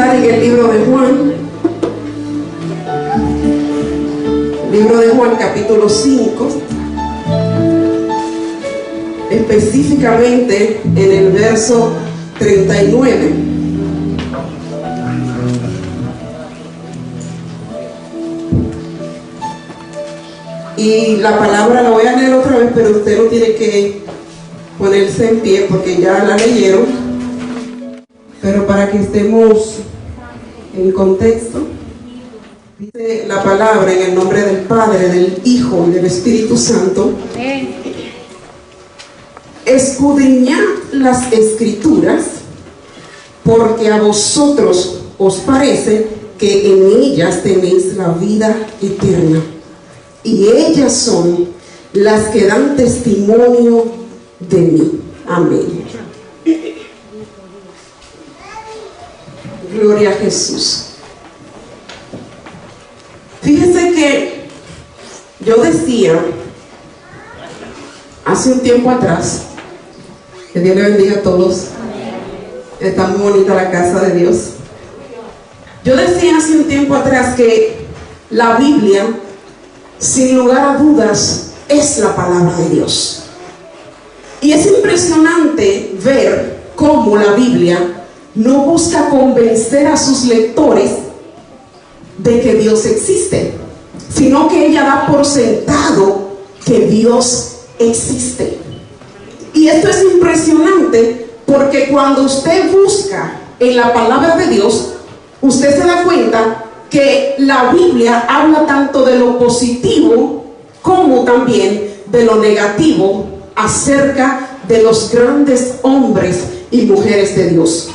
estar en el libro de Juan. Libro de Juan, capítulo 5. Específicamente en el verso 39. Y la palabra la voy a leer otra vez, pero usted no tiene que ponerse en pie porque ya la leyeron. Pero para que estemos en contexto, dice la palabra en el nombre del Padre, del Hijo y del Espíritu Santo: escudriñad las Escrituras, porque a vosotros os parece que en ellas tenéis la vida eterna, y ellas son las que dan testimonio de mí. Amén. Gloria a Jesús. Fíjense que yo decía hace un tiempo atrás, que Dios le bendiga a todos, está muy bonita la casa de Dios. Yo decía hace un tiempo atrás que la Biblia, sin lugar a dudas, es la palabra de Dios. Y es impresionante ver cómo la Biblia no busca convencer a sus lectores de que Dios existe, sino que ella da por sentado que Dios existe. Y esto es impresionante porque cuando usted busca en la palabra de Dios, usted se da cuenta que la Biblia habla tanto de lo positivo como también de lo negativo acerca de los grandes hombres y mujeres de Dios.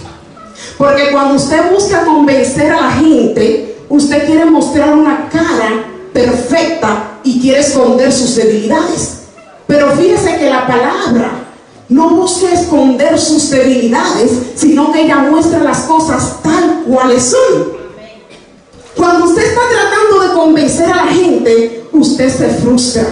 Porque cuando usted busca convencer a la gente, usted quiere mostrar una cara perfecta y quiere esconder sus debilidades. Pero fíjese que la palabra no busca esconder sus debilidades, sino que ella muestra las cosas tal cuales son. Cuando usted está tratando de convencer a la gente, usted se frustra,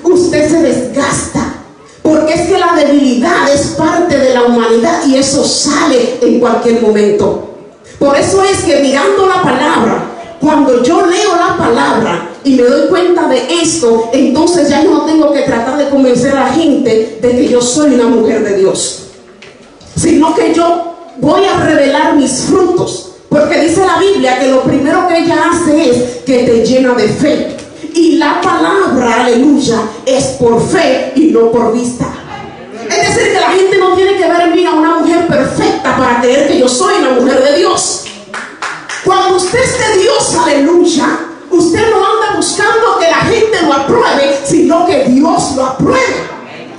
usted se desgasta, porque es que la debilidad es parte de la humanidad y eso sale en cualquier momento. Por eso es que mirando la palabra, cuando yo leo la palabra y me doy cuenta de esto, entonces ya yo no tengo que tratar de convencer a la gente de que yo soy una mujer de Dios, sino que yo voy a revelar mis frutos, porque dice la Biblia que lo primero que ella hace es que te llena de fe. Y la palabra, aleluya, es por fe y no por vista. Es decir, que la gente no tiene que ver en mí a una mujer perfecta para creer que yo soy una mujer de Dios. Cuando usted es de Dios, aleluya, usted no anda buscando que la gente lo apruebe, sino que Dios lo apruebe.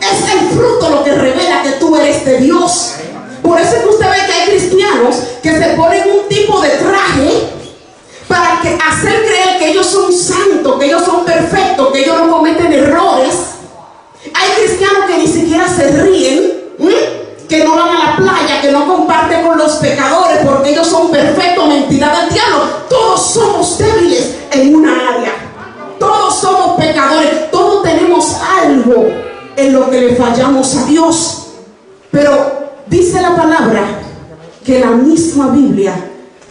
Es el fruto lo que revela que tú eres de Dios. Por eso es que usted ve que hay cristianos que se ponen un tipo de traje para hacer creer que ellos son santos, que ellos son perfectos, que ellos no cometen errores. Hay cristianos que ni siquiera se ríen, que no van a la playa, que no comparten con los pecadores porque ellos son perfectos. Mentira del diablo. Todos somos débiles en una área, todos somos pecadores, todos tenemos algo en lo que le fallamos a Dios. Pero dice la palabra que la misma Biblia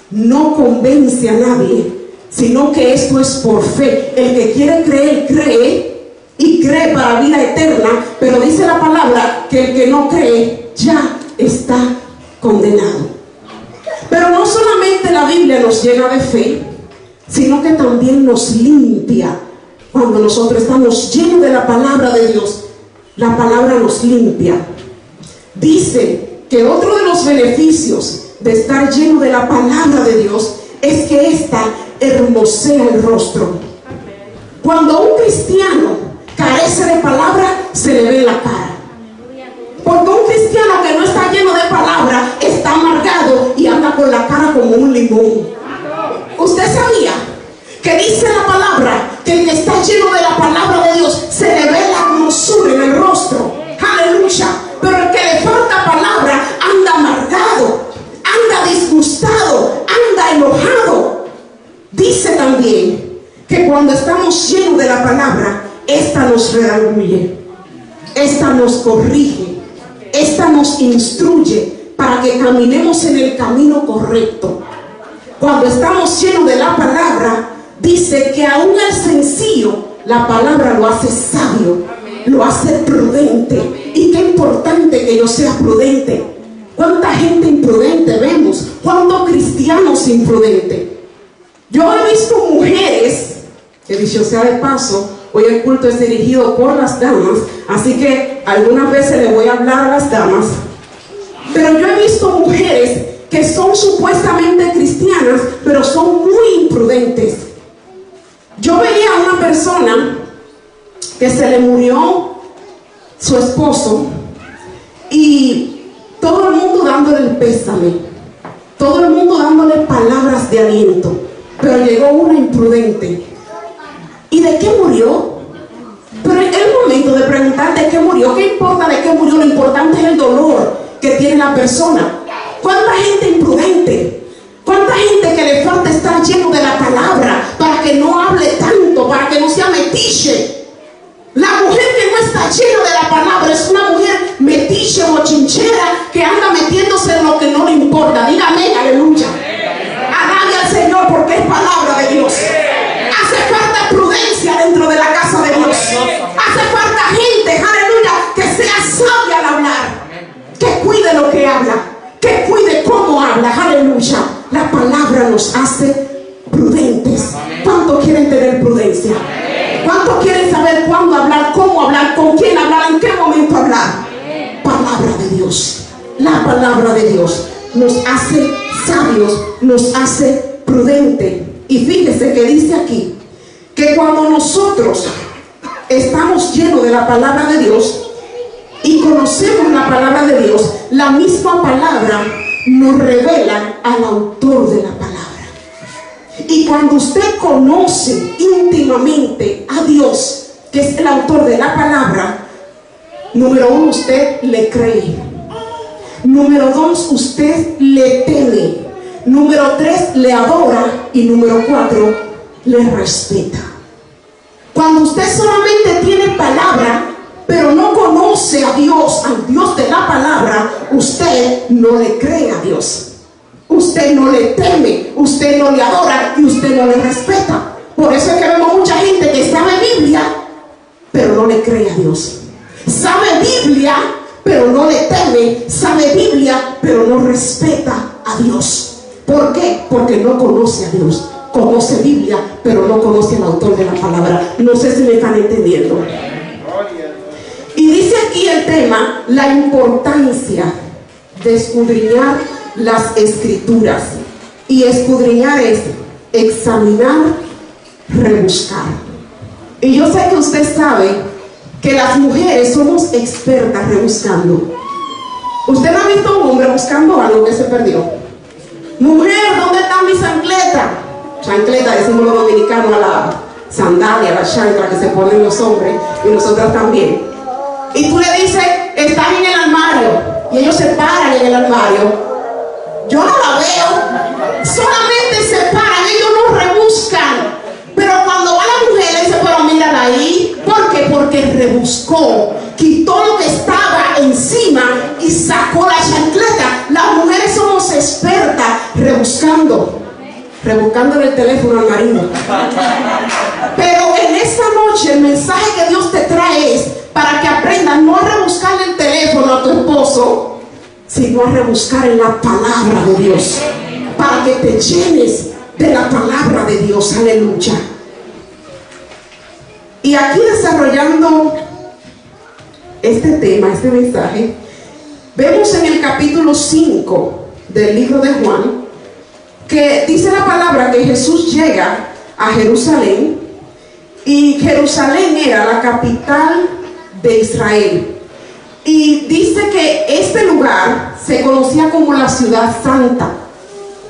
no convence a nadie, sino que esto es por fe. El que quiere creer, cree, y cree para vida eterna. Pero dice la palabra que el que no cree ya está condenado. Pero no solamente la Biblia nos llena de fe, sino que también nos limpia. Cuando nosotros estamos llenos de la palabra de Dios, la palabra nos limpia. Dice que otro de los beneficios de estar lleno de la palabra de Dios es que ésta hermosea el rostro. Cuando un cristiano carece de palabra, se le ve en la cara. Porque un cristiano que no está lleno de palabra está amargado y anda con la cara como un limón. ¿Usted sabía que dice la palabra que el que está lleno de la palabra de Dios se le ve la hermosura en el rostro? Aleluya. Pero el que le falta palabra anda amargado, anda disgustado, anda enojado. Dice también que cuando estamos llenos de la palabra, esta nos redarguye, esta nos corrige, esta nos instruye para que que caminemos en el camino correcto. Cuando estamos llenos de la palabra, dice que aún el sencillo, la palabra lo hace sabio, lo hace prudente. Y qué importante que yo sea prudente. ¿Cuánta gente imprudente vemos? ¿Cuántos cristianos imprudentes? Yo he visto mujeres, que dicho sea de paso, hoy el culto es dirigido por las damas, así que algunas veces le voy a hablar a las damas, pero yo he visto mujeres que son supuestamente cristianas, pero son muy imprudentes. Yo veía a una persona que se le murió su esposo y todo el mundo dándole el pésame, todo el mundo dándole palabras de aliento, pero llegó una imprudente. ¿Y de qué murió? Pero es el momento de preguntar de qué murió. ¿Qué importa de qué murió? Lo importante es el dolor que tiene la persona. ¿Cuánta gente imprudente? ¿Cuánta gente que le falta estar lleno de la palabra para que no hable tanto, para que no sea metiche? La mujer que no está llena de la palabra es una mujer metiche o chinchera que anda metiéndose en lo que no le importa. Dígame, aleluya. Alabe al Señor porque es palabra de Dios. Hace falta prudencia dentro de la casa de Dios. Hace falta gente, aleluya, que sea sabia al hablar, que cuide lo que habla, que cuide cómo habla, aleluya. La palabra nos hace prudentes. ¿Cuántos quieren tener prudencia? ¿Cuántos quieren saber cuándo hablar, cómo hablar, con quién hablar, en qué momento hablar? Palabra de Dios. La palabra de Dios nos hace sabios, nos hace prudentes. Y fíjese que dice aquí que cuando nosotros estamos llenos de la palabra de Dios y conocemos la palabra de Dios, la misma palabra nos revela al autor de la palabra. Y cuando usted conoce íntimamente a Dios, que es el autor de la palabra, número uno, usted le cree. Número dos, usted le teme. Número 3, le adora. Y número 4, le respeta. Cuando usted solamente tiene palabra, pero no conoce a Dios, al Dios de la palabra, usted no le cree a Dios. Usted no le teme, usted no le adora y usted no le respeta. Por eso es que vemos mucha gente que sabe Biblia, pero no le cree a Dios. Sabe Biblia, pero no le teme. Sabe Biblia, pero no respeta a Dios. ¿Por qué? Porque no conoce a Dios. Conoce Biblia, pero no conoce al autor de la palabra. No sé si me están entendiendo. Y dice aquí el tema, la importancia de escudriñar las escrituras. Y escudriñar es examinar, rebuscar. Y yo sé que usted sabe que las mujeres somos expertas rebuscando. ¿Usted no ha visto a un hombre buscando algo que se perdió? Mujer, ¿dónde está mi chancleta? Chancleta, decimos los dominicanos a la sandalia, a la chancla que se ponen los hombres y nosotras también. Y tú le dices, están en el armario. Y ellos se paran en el armario. Yo no la veo. Solamente se paran, ellos no rebuscan. Pero cuando va la mujer, le dice, pero mírala ahí. ¿Por qué? Porque rebuscó, quitó lo que estaba encima y sacó la chancleta. Las mujeres somos expertas rebuscando en el teléfono al marido. Pero en esta noche el mensaje que Dios te trae es para que aprendas no a rebuscar en el teléfono a tu esposo, sino a rebuscar en la palabra de Dios, para que te llenes de la palabra de Dios. Aleluya. Y aquí desarrollando este tema, este mensaje, vemos en el capítulo 5 del libro de Juan que dice la palabra que Jesús llega a Jerusalén, y Jerusalén era la capital de Israel. Y dice que este lugar se conocía como la ciudad santa.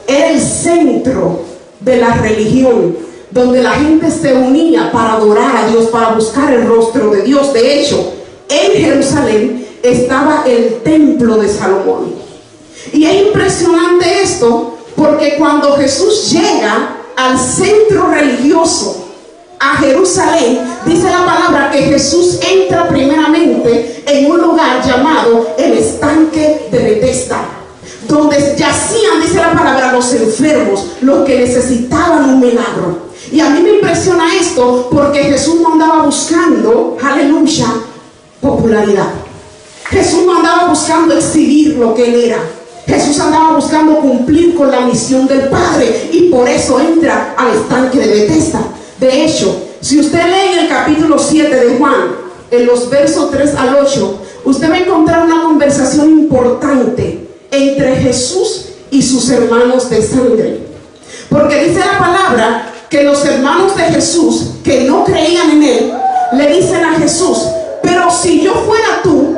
Era el centro de la religión, donde la gente se unía para adorar a Dios, para buscar el rostro de Dios. De hecho, en Jerusalén estaba el templo de Salomón. Y es impresionante esto, porque cuando Jesús llega al centro religioso, a Jerusalén, dice la palabra que Jesús entra primeramente en un lugar llamado el estanque de Betesda. donde yacían, dice la palabra, los enfermos, los que necesitaban un milagro. Y a mí me impresiona esto porque Jesús no andaba buscando, aleluya, popularidad. Jesús no andaba buscando exhibir lo que él era. Jesús andaba buscando cumplir con la misión del Padre, y por eso entra al estanque de Betesda. De hecho, si usted lee en el capítulo 7 de Juan, en los versos 3 al 8, usted va a encontrar una conversación importante entre Jesús y sus hermanos de sangre. Porque dice la palabra que los hermanos de Jesús, que no creían en él, le dicen a Jesús: pero si yo fuera tú,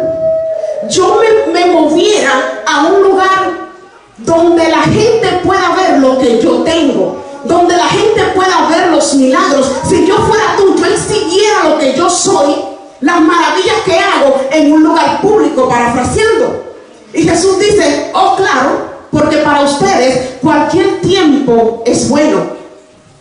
yo me moviera a un lugar donde la gente pueda ver lo que yo tengo, donde la gente pueda ver los milagros. Si yo fuera tú, yo exhibiera lo que yo soy, las maravillas que hago en un lugar público, parafraseando. Y Jesús dice: oh claro, porque para ustedes cualquier tiempo es bueno.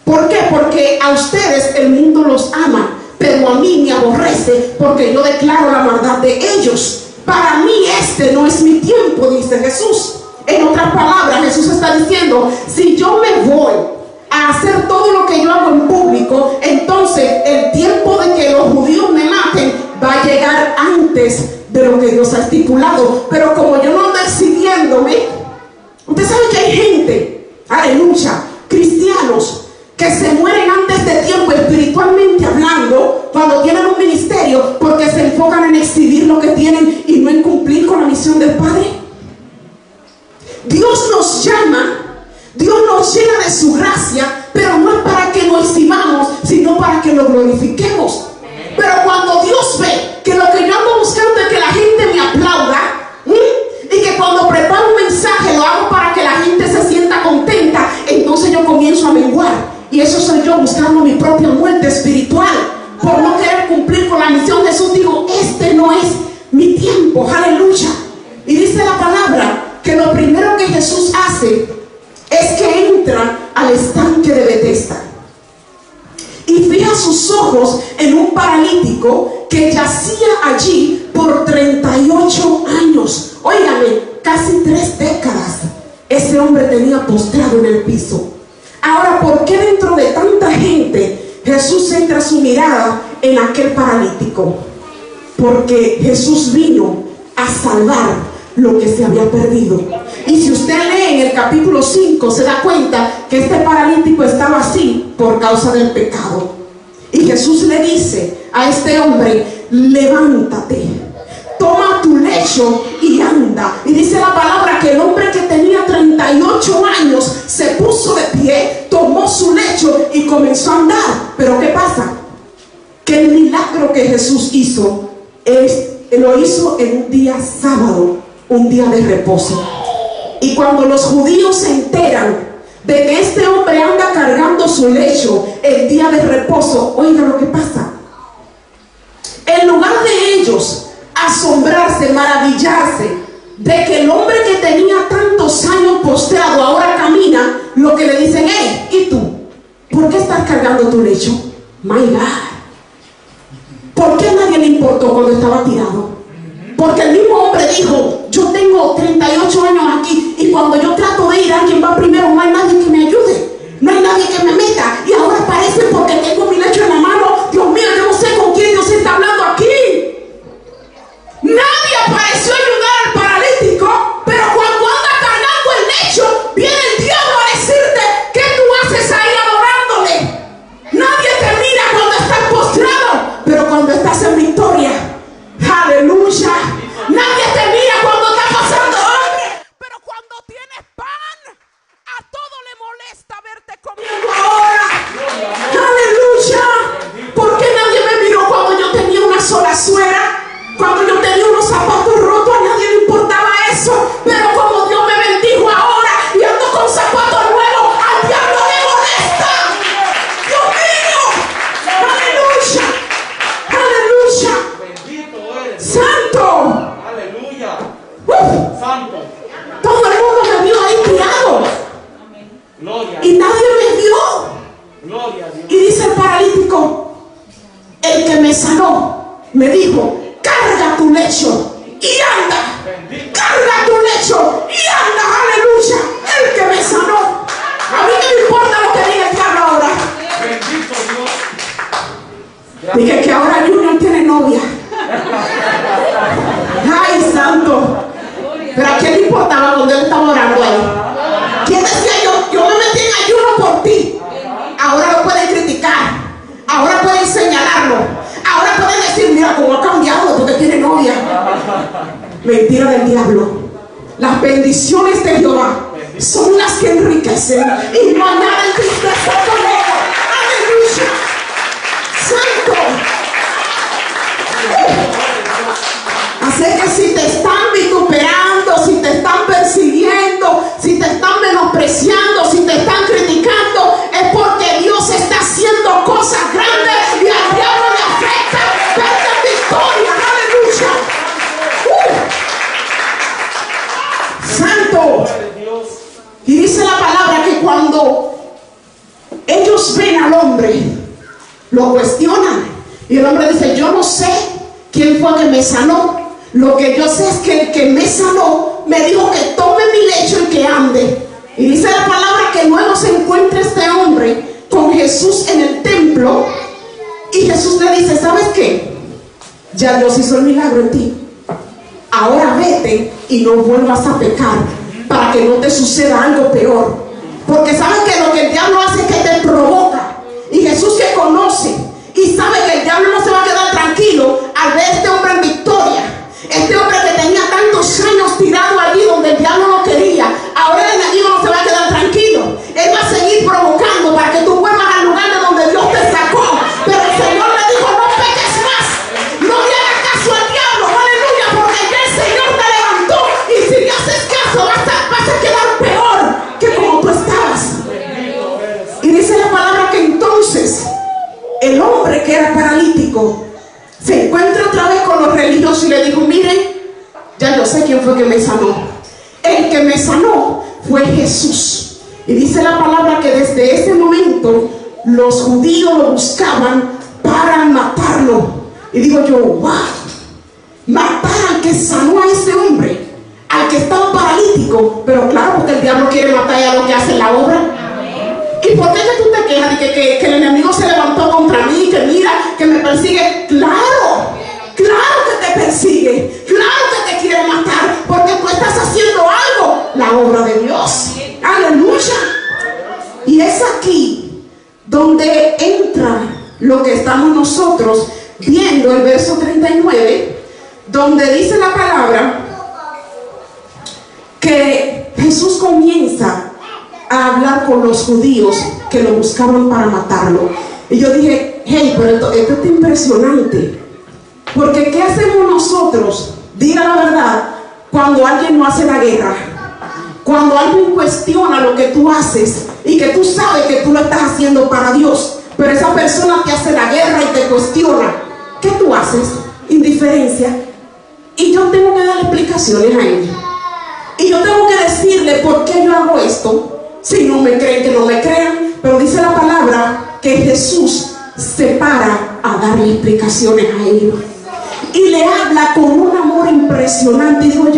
¿Por qué? Porque a ustedes el mundo los ama, pero a mí me aborrece, porque yo declaro la maldad de ellos. Para mí este no es mi tiempo, dice Jesús. En otras palabras, Jesús está diciendo: si yo me voy a hacer todo lo que yo hago en público, entonces el tiempo de que los judíos me maten va a llegar antes de lo que Dios ha estipulado. Pero como yo no ando exhibiéndome, usted sabe que hay gente, aleluya, cristianos, que se mueren antes de tiempo, espiritualmente hablando, cuando tienen un ministerio, porque se enfocan en exhibir lo que tienen y no en cumplir con la misión del Padre. Dios nos llama, Dios nos llena de su gracia, pero no es para que lo exhibamos, sino para que lo glorifiquemos. Pero cuando Dios ve que lo que yo ando buscando es que la gente me aplauda, y que cuando preparo un mensaje lo hago para que la gente se sienta contenta, entonces yo comienzo a menguar. Y eso soy yo buscando mi propia muerte espiritual, por no querer cumplir con la misión de Jesús. Digo: este no es mi tiempo, aleluya. Y dice la palabra que lo primero que Jesús hace es que entra al estanque de Betesda y fija sus ojos en un paralítico que yacía allí por 38 años. Óigame, casi 3 décadas ese hombre tenía postrado en el piso. Ahora, ¿por qué dentro de tanta gente Jesús centra su mirada en aquel paralítico? Porque Jesús vino a salvar lo que se había perdido. Y si usted lee en el capítulo 5, se da cuenta que este paralítico estaba así por causa del pecado. Y Jesús le dice a este hombre: levántate, toma tu lecho y anda. Y dice la palabra que el hombre que tenía 38 años se puso de pie, tomó su lecho y comenzó a andar. Pero ¿qué pasa? Que el milagro que Jesús hizo, lo hizo en un día sábado, un día de reposo. Y cuando los judíos se enteran de que este hombre anda cargando su lecho el día de reposo, oiga lo que pasa. En lugar de ellos asombrarse, maravillarse de que el hombre que tenía tantos años postrado ahora camina, lo que le dicen: hey, ¿y tú? ¿Por qué estás cargando tu lecho? My God. ¿Por qué a nadie le importó cuando estaba tirado? Porque el mismo hombre dijo: yo tengo 38 años aquí, y cuando yo trato de ir, alguien va primero, no hay nadie que me ayude, no hay nadie que me meta, y ahora parece porque tengo mi lecho en la mano. Dios mío, yo no sé con quién Dios está hablando aquí. Nadie apareció a ayudar al paralítico, pero cuando anda cargando el lecho, viene el diablo a decirte: ¿qué tú haces ahí adorándole? Nadie te mira cuando estás postrado, pero cuando estás en victoria, aleluya, nadie te mira cuando estás pasando hambre, pero cuando tienes pan, a todo le molesta verte comiendo ahora. Aleluya. ¿Por qué nadie me miró cuando yo tenía una sola suera? Cuando yo tenía unos zapatos rotos, a nadie le importaba eso. Pero como Dios me bendijo ahora y ando con zapatos nuevos, al diablo le molesta. Dios mío. Aleluya. Aleluya. Bendito eres. Santo. Aleluya. Santo. Todo el mundo me vio ahí tirado. Gloria. Y nadie me vio. Gloria a Dios. Y dice el paralítico: el que me sanó me dijo: carga tu lecho y anda. Bendito. Carga tu lecho y anda. importaba cuando él estaba orando ahí. ¿Quién decía yo me metí en ayuno por ti? Ahora lo pueden criticar, ahora pueden señalarlo, ahora pueden decir, mira cómo ha cambiado porque tiene novia. Mentira del diablo. Las bendiciones de Jehová son las que enriquecen y no hay nada en tristeza con ello. Aleluya. Santo. Así que si te están vituperando, si te están persiguiendo, si te están menospreciando, si te están criticando, es porque Dios está haciendo cosas grandes y al diablo le afecta verte en victoria. Aleluya. Santo. Y dice la palabra que cuando ellos ven al hombre, lo cuestionan. Y el hombre dice, yo no sé quién fue que me sanó. Lo que yo sé es que el que me sanó me dijo que tome mi lecho y que ande. Y dice la palabra que luego se encuentra este hombre con Jesús en el templo. Y Jesús le dice, ¿sabes qué? Ya Dios hizo el milagro en ti. Ahora vete y no vuelvas a pecar para que no te suceda algo peor. Porque sabes que lo que el diablo hace es que te provoca. Y Jesús que conoce y sabe que el diablo no se va a quedar tranquilo al ver a este hombre en victoria. Este hombre que tenía tantos años tirado allí donde el diablo no quería, ahora el enemigo no se va a quedar tranquilo. Él va a seguir provocando para que tú vuelvas al lugar de donde Dios te sacó. Pero el Señor le dijo, no peques más, no le hagas caso al diablo, aleluya, porque ya el Señor te levantó y si le haces caso vas a quedar peor que como tú estabas. Y dice la palabra que entonces el hombre que era paralítico se encuentra otra vez con los religiosos y le dijo, miren, ya yo sé quién fue que me sanó. El que me sanó fue Jesús. Y dice la palabra que desde ese momento los judíos lo buscaban para matarlo. Y digo yo, wow, matar al que sanó a ese hombre, al que estaba paralítico. Pero claro, porque el diablo quiere matar a lo que hace la obra. ¿Y por qué que tú te quejas de que el enemigo se levantó contra mí, que mira, que me persigue? Claro que te persigue, claro que te quiere matar, porque tú estás haciendo algo, la obra de Dios. Aleluya. Y es aquí donde entra lo que estamos nosotros viendo, el verso 39, donde dice la palabra que Jesús comienza a hablar con los judíos que lo buscaban para matarlo. Y yo dije, hey, pero esto está impresionante, porque ¿qué hacemos nosotros? Diga la verdad, cuando alguien no hace la guerra, cuando alguien cuestiona lo que tú haces y que tú sabes que tú lo estás haciendo para Dios, pero esa persona te hace la guerra y te cuestiona, ¿qué tú haces? Indiferencia. Y yo tengo que dar explicaciones a ella, y yo tengo que decirle por qué yo hago esto. Si no me creen, que no me crean. Pero dice la palabra que Jesús se para a darle explicaciones a ellos y le habla con un amor impresionante. Y digo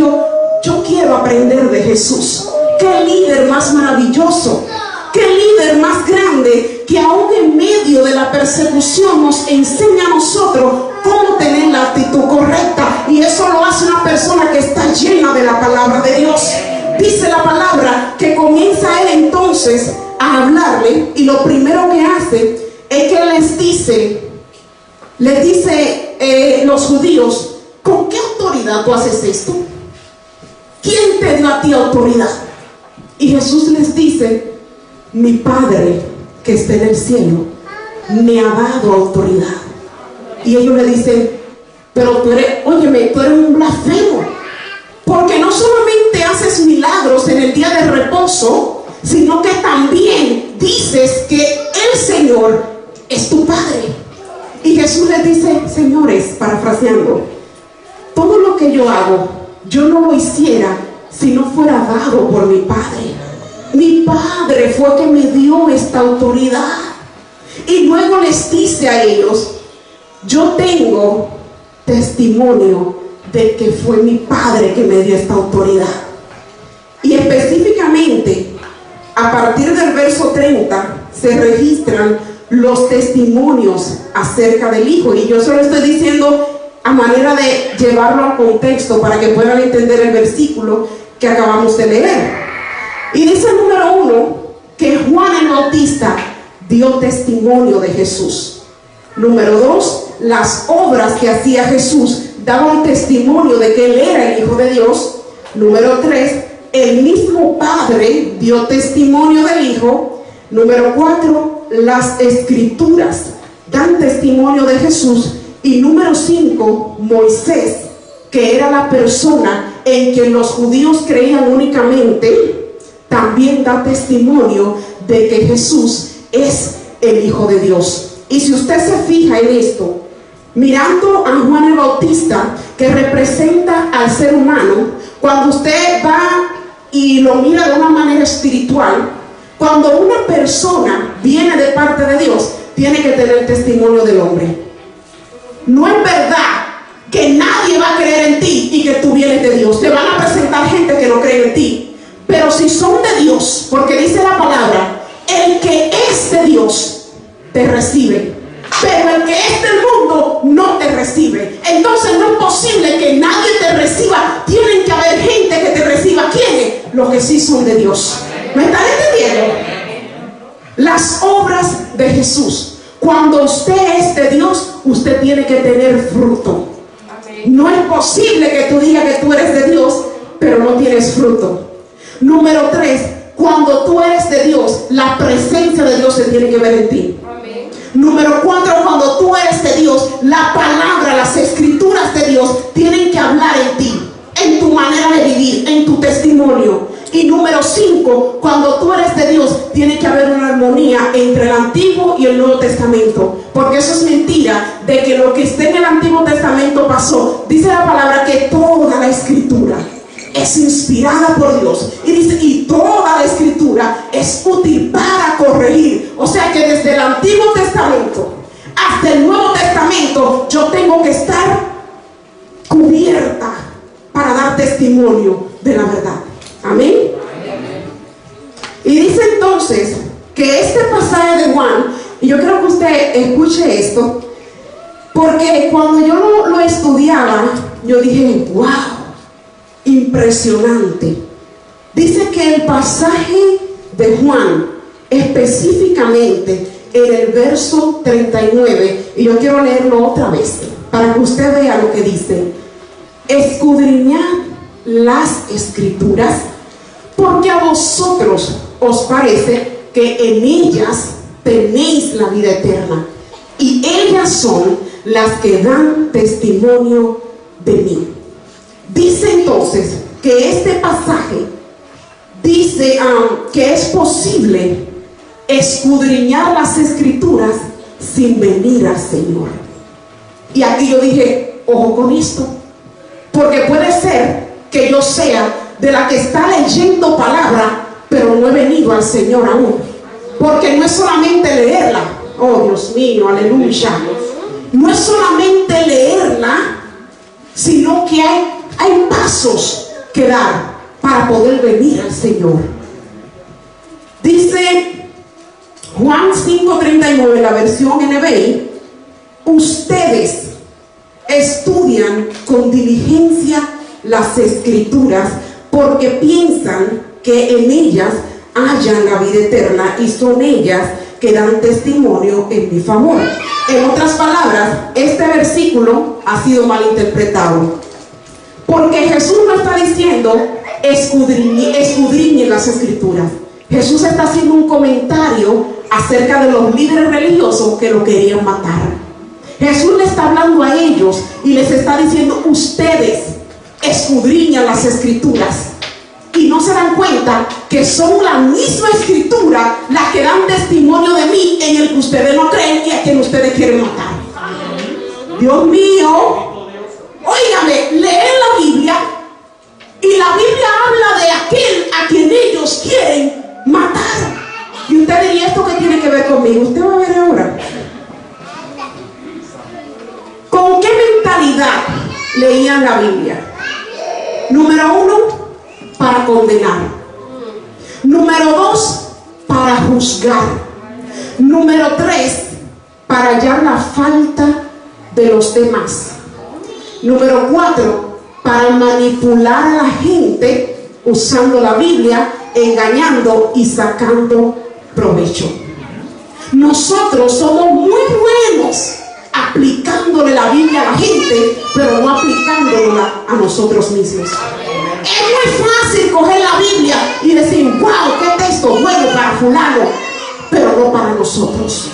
yo quiero aprender de Jesús. Qué líder más maravilloso, qué líder más grande, que aún en medio de la persecución nos enseña a nosotros cómo tener la actitud correcta. Y eso lo hace una persona que está llena de la palabra de Dios. Dice la palabra que comienza él entonces a hablarle, y lo primero que hace es que les dice los judíos, ¿con qué autoridad tú haces esto? ¿Quién te dio a ti autoridad? Y Jesús les dice, mi Padre que está en el cielo me ha dado autoridad. Y ellos le dicen, pero tú eres un blasfemo, porque no solamente haces milagros en el día de reposo, sino que también dices que el Señor es tu Padre. Y Jesús les dice, señores, parafraseando, todo lo que yo hago, yo no lo hiciera si no fuera dado por mi Padre. Mi Padre fue que me dio esta autoridad. Y luego les dice a ellos, yo tengo testimonio de que fue mi Padre que me dio esta autoridad. Y específicamente, a partir del verso 30, se registran los testimonios acerca del Hijo. Y yo solo estoy diciendo a manera de llevarlo al contexto para que puedan entender el versículo, que acabamos de leer. Y dice el número 1 que Juan el Bautista dio testimonio de Jesús. Número 2, las obras que hacía Jesús daban testimonio de que Él era el Hijo de Dios. Número 3, el mismo Padre dio testimonio del Hijo. Número 4, las Escrituras dan testimonio de Jesús. Y número 5, Moisés, que era la persona en quien los judíos creían únicamente, también da testimonio de que Jesús es el Hijo de Dios. Y si usted se fija en esto, mirando a Juan el Bautista, que representa al ser humano, cuando usted va y lo mira de una manera espiritual, cuando una persona viene de parte de Dios, tiene que tener testimonio del hombre. No es verdad que nadie va a creer en ti y que tú vienes de Dios. Te van a presentar gente que no cree en ti. Pero si son de Dios, porque dice la palabra, el que es de Dios te recibe, pero el que es del mundo no te recibe. Entonces no es posible que nadie te reciba. Tienen que haber gente que te reciba. ¿Quiénes? Los que sí son de Dios. ¿Me están entendiendo? Las obras de Jesús. Cuando usted es de Dios, usted tiene que tener fruto. No es posible que tú digas que tú eres de Dios, pero no tienes fruto. Número 3, cuando tú eres de Dios, la presencia de Dios se tiene que ver en ti. Número 4, cuando tú eres de Dios, la palabra, las escrituras de Dios tienen que hablar en ti, en tu manera de vivir, en tu testimonio. Y número 5, cuando tú eres de Dios, tiene que haber una armonía entre el Antiguo y el Nuevo Testamento. Porque eso es mentira, de que lo que esté en el Antiguo Testamento pasó. Dice la palabra que toda la escritura es inspirada por Dios. Y dice, y toda la escritura es útil para corregir. O sea que desde el Antiguo Testamento hasta el Nuevo Testamento, yo tengo que estar cubierta para dar testimonio de la verdad. Amén. Y dice entonces que este pasaje de Juan, y yo quiero que usted escuche esto, porque cuando yo lo estudiaba, yo dije, wow, impresionante. Dice que el pasaje de Juan, específicamente en el verso 39, y yo quiero leerlo otra vez para que usted vea lo que dice: escudriñad las escrituras, porque a vosotros os parece que en ellas tenéis la vida eterna, y ellas son las que dan testimonio de mí. Dice entonces que este pasaje dice que es posible escudriñar las escrituras sin venir al Señor. Y aquí yo dije, ojo con esto, porque puede ser que yo sea de la que está leyendo palabra, pero no he venido al Señor aún. Porque no es solamente leerla. Oh, Dios mío, aleluya. No es solamente leerla, sino que hay pasos que dar para poder venir al Señor. Dice Juan 5:39, la versión NBI: ustedes estudian con diligencia las escrituras, porque piensan que en ellas hallan la vida eterna, y son ellas que dan testimonio en mi favor. En otras palabras, este versículo ha sido mal interpretado, porque Jesús no está diciendo escudriñen las escrituras. Jesús está haciendo un comentario acerca de los líderes religiosos que lo querían matar. Jesús le está hablando a ellos y les está diciendo: ustedes escudriñan las escrituras, y no se dan cuenta que son la misma escritura las que dan testimonio de mí, en el que ustedes no creen y a quien ustedes quieren matar. Dios mío, óigame, leen la Biblia y la Biblia habla de aquel a quien ellos quieren matar. Y usted diría, ¿esto qué tiene que ver conmigo? Usted va a ver ahora. ¿Con qué mentalidad leían la Biblia? Número 1, para condenar. Número 2, para juzgar. Número 3, para hallar la falta de los demás. Número 4, para manipular a la gente usando la Biblia, engañando y sacando provecho. Nosotros somos muy buenos aplicándole la Biblia a la gente, pero no aplicándola a nosotros mismos. Es muy fácil coger la Biblia y decir, wow, qué texto bueno para fulano, pero no para nosotros.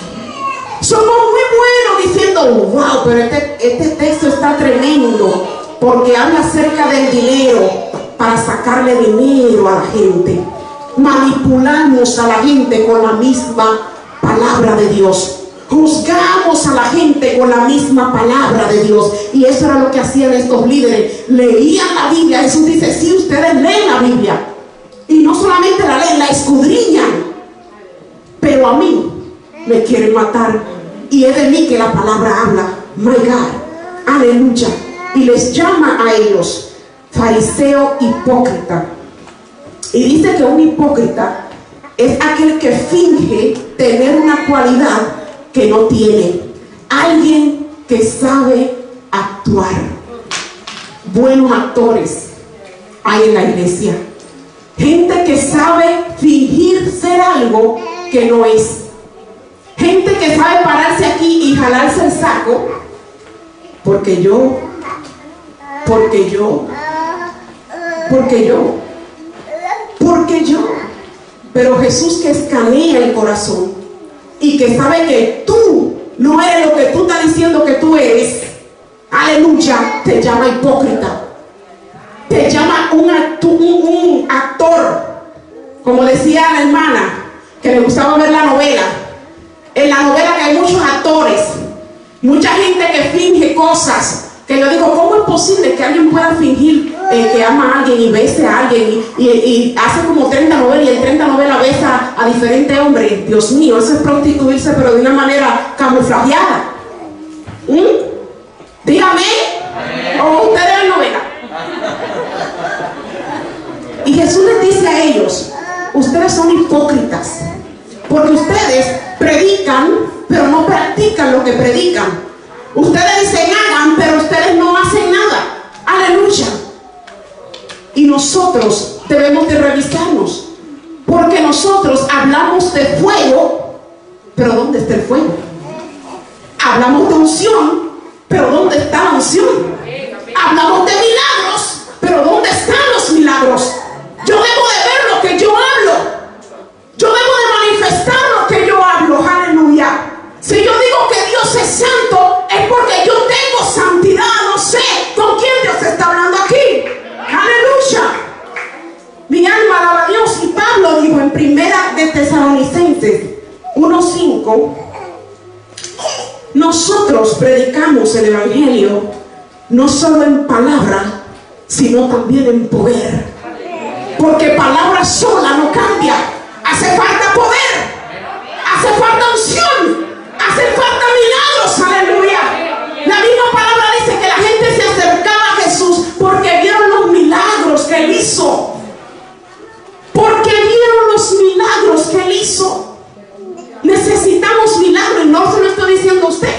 Somos muy buenos diciendo, wow, pero este texto está tremendo, porque habla acerca del dinero, para sacarle dinero a la gente. Manipulamos a la gente con la misma palabra de Dios. Juzgamos a la gente con la misma palabra de Dios. Y eso era lo que hacían estos líderes. Leían la Biblia. Jesús dice, sí, ustedes leen la Biblia. Y no solamente la leen, la escudriñan. Pero a mí me quieren matar. Y es de mí que la palabra habla. My God. Aleluya. Y les llama a ellos fariseo hipócrita. Y dice que un hipócrita es aquel que finge tener una cualidad que no tiene. Alguien que sabe actuar. Buenos actores hay en la iglesia. Gente que sabe fingir ser algo que no es. Gente que sabe pararse aquí y jalarse el saco. Porque yo. Pero Jesús, que escanea el corazón y que sabe que tú no eres lo que tú estás diciendo que tú eres, aleluya, te llama hipócrita. Te llama un actor. Como decía la hermana que le gustaba ver la novela. En la novela que hay muchos actores, mucha gente que finge cosas. Que yo digo, ¿cómo es posible que alguien pueda fingir que ama a alguien y bese a alguien y hace como 30 novelas y en 30 novelas besa a diferentes hombres? Dios mío, eso es prostituirse, pero de una manera camuflajeada. Dígame, o ustedes ven novela. Y Jesús les dice a ellos, ustedes son hipócritas, porque ustedes predican, pero no practican lo que predican. Ustedes dicen hagan, pero ustedes no hacen nada. Aleluya. Y nosotros debemos de revisarnos, porque nosotros hablamos de fuego, pero ¿dónde está el fuego? Hablamos de unción, pero ¿dónde está la unción? Hablamos de milagros, pero ¿dónde están los milagros? Yo debo de ver lo que yo hablo. Yo debo de manifestar lo que yo hablo. Aleluya. Si yo digo que Dios es santo, es porque yo tengo santidad. No sé con quién Dios está hablando aquí. Aleluya. Mi alma alaba a Dios. Y Pablo dijo en Primera de Tesalonicenses 1:5, nosotros predicamos el evangelio no solo en palabra, sino también en poder. Porque palabra sola no cambia. Hace falta poder. Hace falta unción. Hacen falta milagros, aleluya. La misma palabra dice que la gente se acercaba a Jesús porque vieron los milagros que Él hizo. Porque vieron los milagros que Él hizo. Necesitamos milagros, y no se lo estoy diciendo a usted.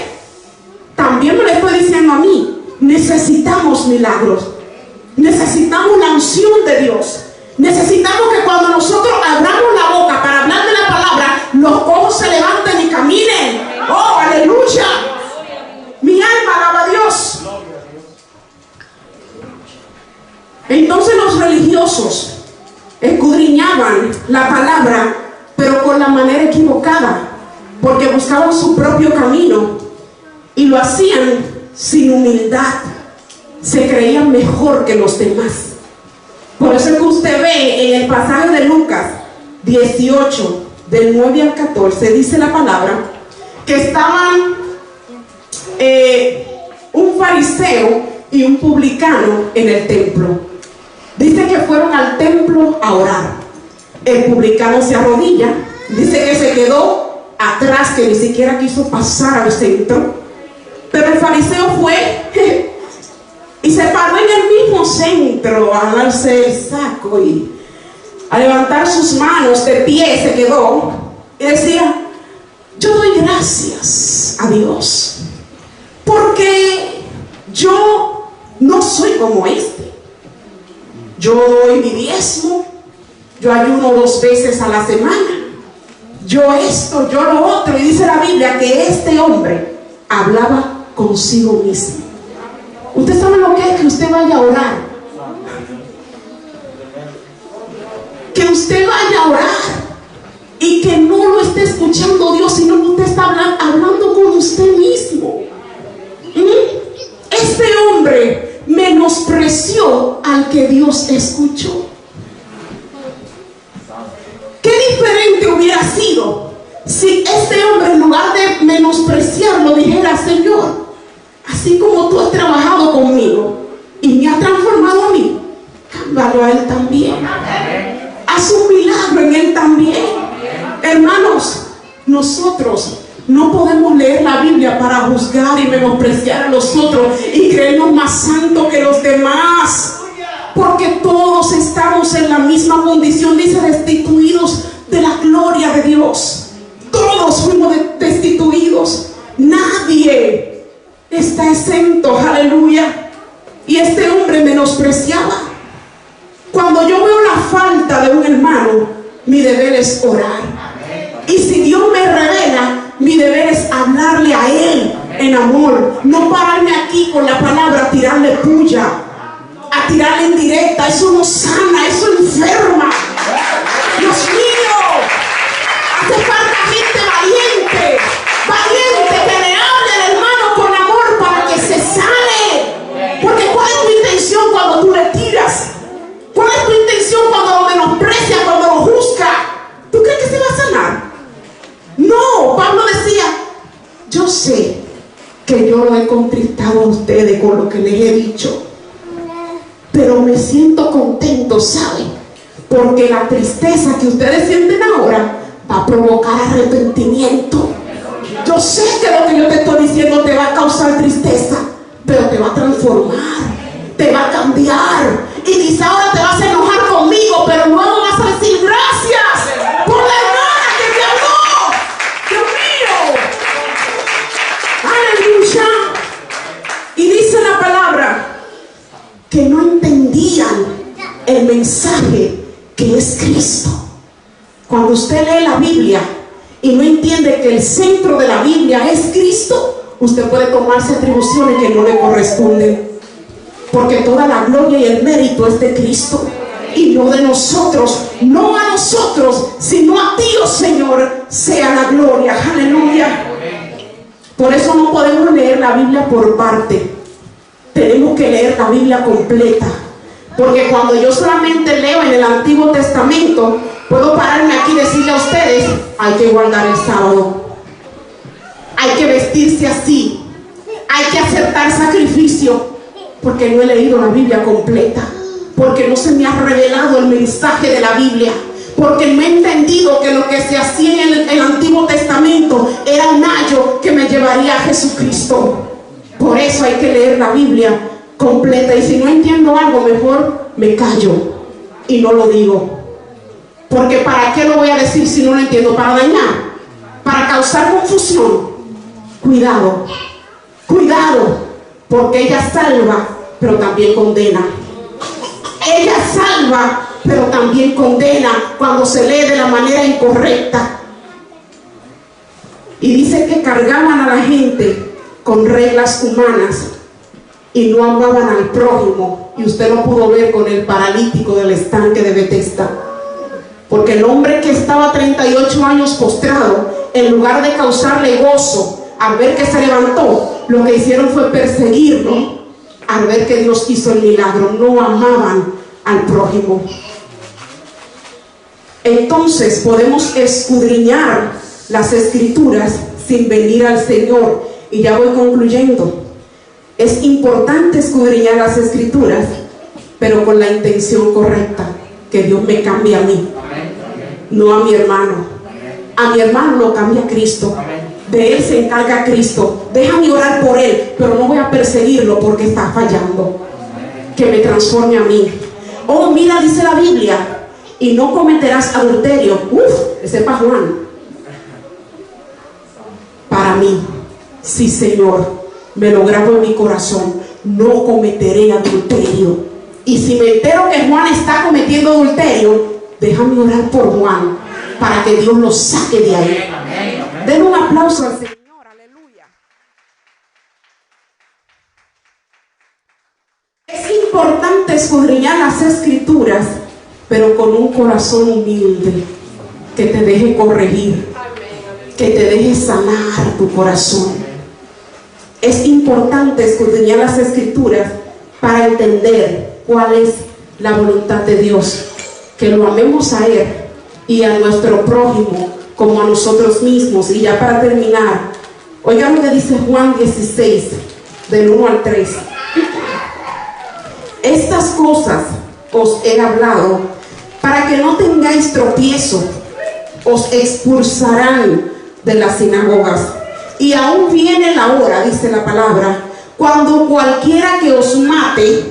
También me lo estoy diciendo a mí. Necesitamos milagros. Necesitamos la unción de Dios. Necesitamos que cuando nosotros abramos la boca para hablar de la palabra, los cojos se levanten y caminen. ¡Oh, aleluya! Mi alma alaba a Dios. Entonces los religiosos escudriñaban la palabra, pero con la manera equivocada, porque buscaban su propio camino y lo hacían sin humildad. Se creían mejor que los demás. Por eso es que usted ve en el pasaje de Lucas 18, del 9 al 14, dice la palabra que estaban un fariseo y un publicano en el templo. Dice que fueron al templo a orar. El publicano se arrodilla, dice que se quedó atrás, que ni siquiera quiso pasar al centro. Pero el fariseo fue y se paró en el mismo centro a darse el saco y a levantar sus manos de pie. Se quedó y decía: yo doy gracias a Dios porque yo no soy como este. yo doy mi diezmo, yo ayuno 2 veces a la semana, yo esto, yo lo otro. Y dice la Biblia que este hombre hablaba consigo mismo. Usted sabe lo que es que usted vaya a orar, que usted vaya a orar y que no lo esté escuchando Dios, sino que usted está hablando con usted mismo. Este hombre menospreció al que Dios escuchó. Qué diferente hubiera sido si este hombre, en lugar de menospreciarlo, dijera: Señor, así como tú has trabajado conmigo y me has transformado a mí, cámbialo a él también. Haz un milagro en él también. Hermanos, nosotros no podemos leer la Biblia para juzgar y menospreciar a los otros y creernos más santos que los demás, porque todos estamos en la misma condición. Dice: destituidos de la gloria de Dios. Todos fuimos destituidos. Nadie está exento. Aleluya. Y este hombre menospreciaba. Cuando yo veo la falta de un hermano, mi deber es orar. Y si Dios me revela, mi deber es hablarle a él en amor. No pararme aquí con la palabra a tirarle puya, a tirarle en directa. Eso no sana, eso enferma. Dios mío, hace falta gente valiente, que le hable al hermano con amor para que se sane. Porque ¿cuál es tu intención cuando tú le tiras? ¿Cuál es tu intención cuando lo menosprecia, cuando lo juzga? ¿Tú crees que se va a sanar? No, Pablo decía: yo sé que yo lo he contristado a ustedes con lo que les he dicho, pero me siento contento, ¿saben? Porque la tristeza que ustedes sienten ahora va a provocar arrepentimiento. Yo sé que lo que yo te estoy diciendo te va a causar tristeza, pero te va a transformar, te va a cambiar. Y quizá ahora te vas a enojar conmigo, pero luego vas a decir: gracias por la hermana que te habló. Dios mío, aleluya. Y dice la palabra que no entendían el mensaje que es Cristo. Cuando usted lee la Biblia y no entiende que el centro de la Biblia es Cristo, usted puede tomarse atribuciones que no le corresponden, porque toda la gloria y el mérito es de Cristo y no de nosotros. No a nosotros, sino a ti, oh Señor, sea la gloria. Aleluya. Por eso no podemos leer la Biblia por parte, tenemos que leer la Biblia completa. Porque cuando yo solamente leo en el Antiguo Testamento, puedo pararme aquí y decirle a ustedes: hay que guardar el sábado, hay que vestirse así, hay que aceptar sacrificio, porque no he leído la Biblia completa, porque no se me ha revelado el mensaje de la Biblia, porque no he entendido que lo que se hacía en el Antiguo Testamento era un ayo que me llevaría a Jesucristo. Por eso hay que leer la Biblia completa. Y si no entiendo algo, mejor me callo y no lo digo, porque ¿para qué lo voy a decir si no lo entiendo? Para dañar, para causar confusión. Cuidado, porque ella salva, pero también condena. Ella salva, pero también condena cuando se lee de la manera incorrecta. Y dice que cargaban a la gente con reglas humanas y no amaban al prójimo. Y usted lo pudo ver con el paralítico del estanque de Betesda, porque el hombre que estaba 38 años postrado, en lugar de causarle gozo al ver que se levantó, lo que hicieron fue perseguirlo al ver que Dios hizo el milagro. No amaban al prójimo. Entonces podemos escudriñar las Escrituras sin venir al Señor. Y ya voy concluyendo. Es importante escudriñar las Escrituras, pero con la intención correcta, que Dios me cambie a mí, no a mi hermano. A mi hermano lo cambia Cristo, de él se encarga Cristo. Déjame orar por él, pero no voy a perseguirlo porque está fallando. Que me transforme a mí. Oh, mira, dice la Biblia: y no cometerás adulterio. Ese es para Juan. Para mí, sí, Señor, me lo grabo en mi corazón: no cometeré adulterio. Y si me entero que Juan está cometiendo adulterio, déjame orar por Juan para que Dios lo saque de ahí. Den un aplauso al Señor. Aleluya. Es importante escudriñar las escrituras, pero con un corazón humilde, que te deje corregir, que te deje sanar tu corazón. Es importante escudriñar las escrituras para entender cuál es la voluntad de Dios, que lo amemos a Él y a nuestro prójimo como a nosotros mismos. Y ya para terminar, oigan lo que dice Juan 16, del 1 al 3. Estas cosas os he hablado para que no tengáis tropiezo. Os expulsarán de las sinagogas, y aún viene la hora, dice la palabra, cuando cualquiera que os mate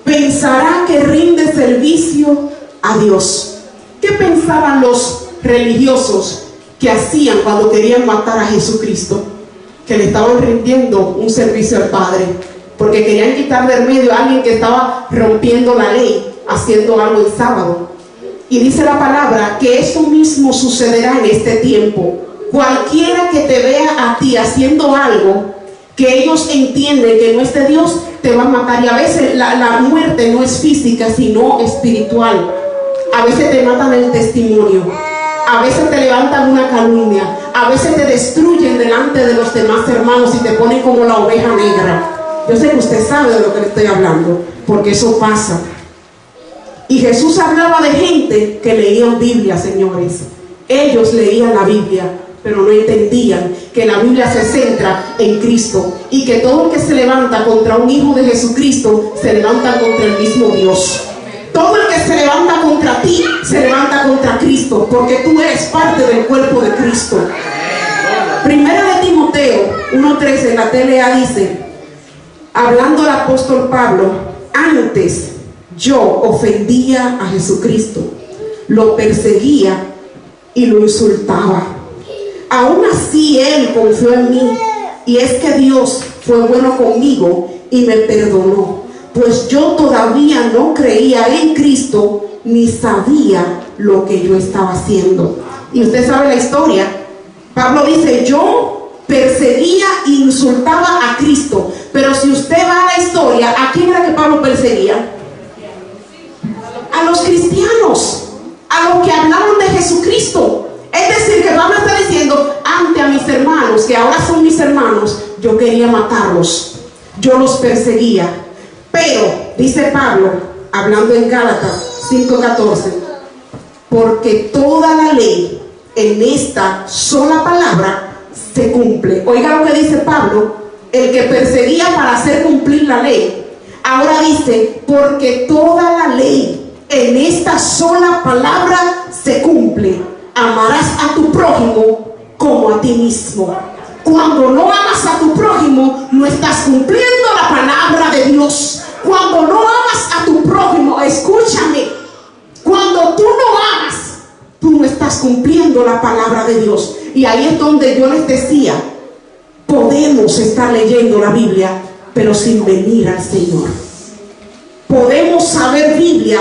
pensará que rinde servicio a Dios. ¿Qué pensaban los religiosos que hacían cuando querían matar a Jesucristo? Que le estaban rindiendo un servicio al Padre, porque querían quitar del medio a alguien que estaba rompiendo la ley, haciendo algo el sábado. Y dice la palabra que eso mismo sucederá en este tiempo. Cualquiera que te vea a ti haciendo algo que ellos entienden que no es de Dios, te va a matar. Y a veces la muerte no es física, sino espiritual. A veces te matan el testimonio, a veces te levantan una calumnia, a veces te destruyen delante de los demás hermanos y te ponen como la oveja negra. Yo sé que usted sabe de lo que le estoy hablando, porque eso pasa. Y Jesús hablaba de gente que leían Biblia, señores. Ellos leían la Biblia, pero no entendían que la Biblia se centra en Cristo, y que todo el que se levanta contra un hijo de Jesucristo se levanta contra el mismo Dios. Todo el que se levanta contra ti se levanta contra Cristo, porque tú eres parte del cuerpo de Cristo. Primera de Timoteo 1:13 en la TLA dice, hablando el apóstol Pablo: antes yo ofendía a Jesucristo, lo perseguía y lo insultaba. Aún así Él confió en mí, y es que Dios fue bueno conmigo y me perdonó, pues yo todavía no creía en Cristo ni sabía lo que yo estaba haciendo. Y usted sabe la historia. Pablo dice: yo perseguía e insultaba a Cristo. Pero si usted va a la historia, ¿a quién era que Pablo perseguía? A los cristianos, a los que hablaban de Jesucristo. Es decir, que Pablo está diciendo: ante a mis hermanos, que ahora son mis hermanos, yo quería matarlos, yo los perseguía. Pero, dice Pablo, hablando en Gálatas 5:14, porque toda la ley en esta sola palabra se cumple. Oiga lo que dice Pablo, el que perseguía para hacer cumplir la ley. Ahora dice: porque toda la ley en esta sola palabra se cumple. Amarás a tu prójimo como a ti mismo. Cuando no amas a tu prójimo, no estás cumpliendo la palabra de Dios. Cuando no amas a tu prójimo, escúchame, cuando tú no amas, tú no estás cumpliendo la palabra de Dios. Y ahí es donde yo les decía, podemos estar leyendo la Biblia, pero sin venir al Señor. Podemos saber Biblia,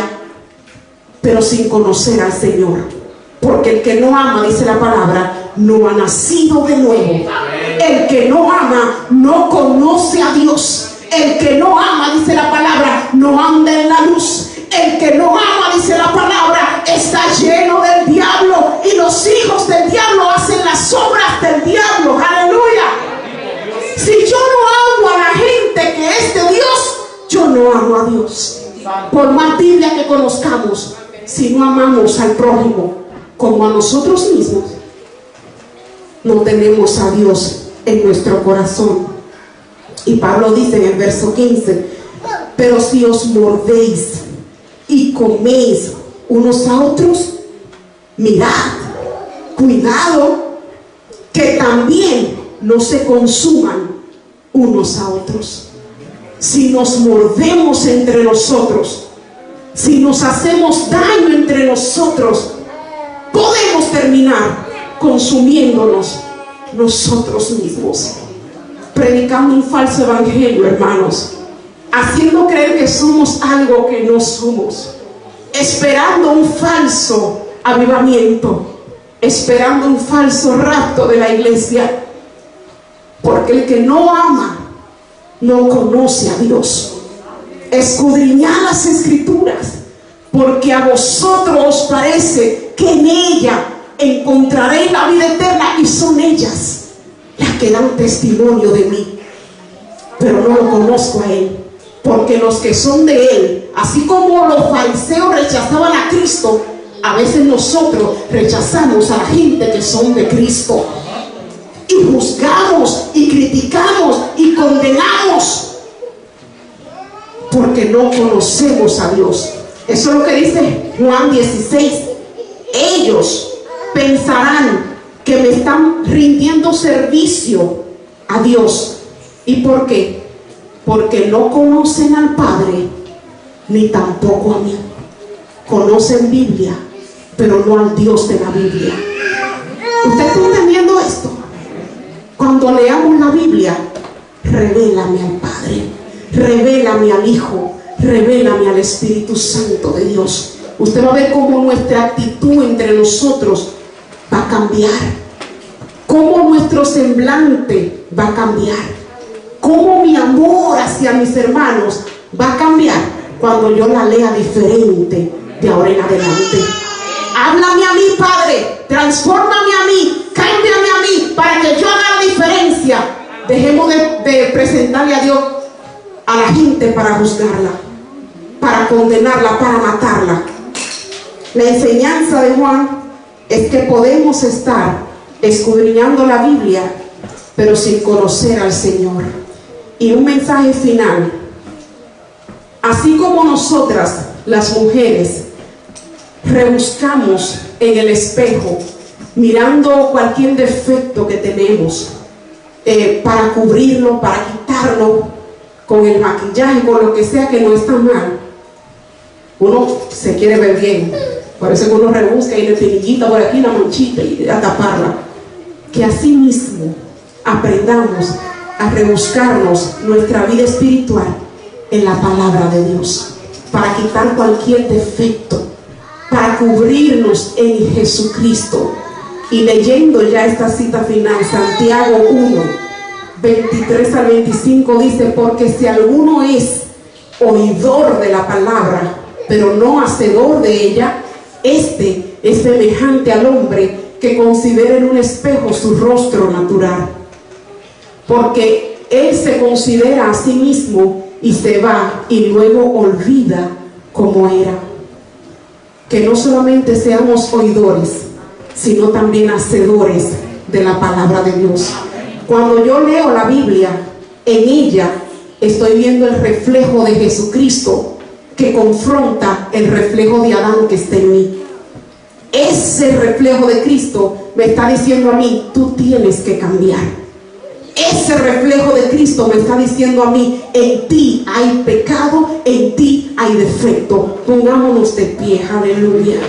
pero sin conocer al Señor. Porque el que no ama, dice la palabra, no ha nacido de nuevo. El que no ama no conoce a Dios. El que no ama, dice la palabra, no anda en la luz. El que no ama, dice la palabra, está lleno del diablo. Y los hijos del diablo hacen las obras del diablo. Aleluya. Si yo no amo a la gente que es de Dios, yo no amo a Dios. Por más Biblia que conozcamos, si no amamos al prójimo como a nosotros mismos, no tenemos a Dios en nuestro corazón. Y Pablo dice en el verso 15: pero si os mordéis y coméis unos a otros, mirad, cuidado, que también no se consuman unos a otros. Si nos mordemos entre nosotros, si nos hacemos daño entre nosotros, podemos terminar consumiéndonos nosotros mismos, predicando un falso evangelio, hermanos. haciendo creer que somos algo que no somos, esperando un falso avivamiento, esperando un falso rapto de la iglesia, porque el que no ama no conoce a Dios. Escudriñad las Escrituras, porque a vosotros os parece que en ella encontraréis la vida eterna, y son ellas las que dan testimonio de mí, pero no lo conozco a Él. Porque los que son de Él, así como los fariseos rechazaban a Cristo, a veces nosotros rechazamos a la gente que son de Cristo, y juzgamos y criticamos y condenamos porque no conocemos a Dios. Eso es lo que dice Juan 16. Ellos pensarán que me están rindiendo servicio a Dios. ¿Y por qué? Porque no conocen al Padre ni tampoco a mí. Conocen Biblia, pero no al Dios de la Biblia. ¿Usted está entendiendo esto? Cuando leamos la Biblia, revélame al Padre, revélame al Hijo, revélame al Espíritu Santo de Dios. Usted va a ver cómo nuestra actitud entre nosotros va a cambiar, cómo nuestro semblante va a cambiar, cómo mi amor hacia mis hermanos va a cambiar cuando yo la lea diferente de ahora en adelante. Háblame a mí, Padre, transfórmame a mí, cámbiame a mí, para que yo haga la diferencia. Dejemos de presentarle a Dios a la gente para juzgarla, para condenarla, para matarla. La enseñanza de Juan es que podemos estar escudriñando la Biblia, pero sin conocer al Señor. Y un mensaje final: así como nosotras, las mujeres, rebuscamos en el espejo, mirando cualquier defecto que tenemos, para cubrirlo, para quitarlo con el maquillaje, con lo que sea que no está mal. Uno se quiere ver bien, por eso que uno rebusca y le pinillita por aquí, la manchita, y a taparla. Que así mismo aprendamos a rebuscarnos nuestra vida espiritual en la palabra de Dios, para quitar cualquier defecto, para cubrirnos en Jesucristo. Y leyendo ya esta cita final, Santiago 1, 23 al 25 dice: porque si alguno es oidor de la palabra, pero no hacedor de ella, este es semejante al hombre que considera en un espejo su rostro natural. Porque él se considera a sí mismo y se va y luego olvida cómo era. Que no solamente seamos oidores, sino también hacedores de la palabra de Dios. Cuando yo leo la Biblia, en ella estoy viendo el reflejo de Jesucristo, que confronta el reflejo de Adán que está en mí. Ese reflejo de Cristo me está diciendo a mí: tú tienes que cambiar. Ese reflejo de Cristo me está diciendo a mí: en ti hay pecado, en ti hay defecto. Pongámonos de pie, aleluya.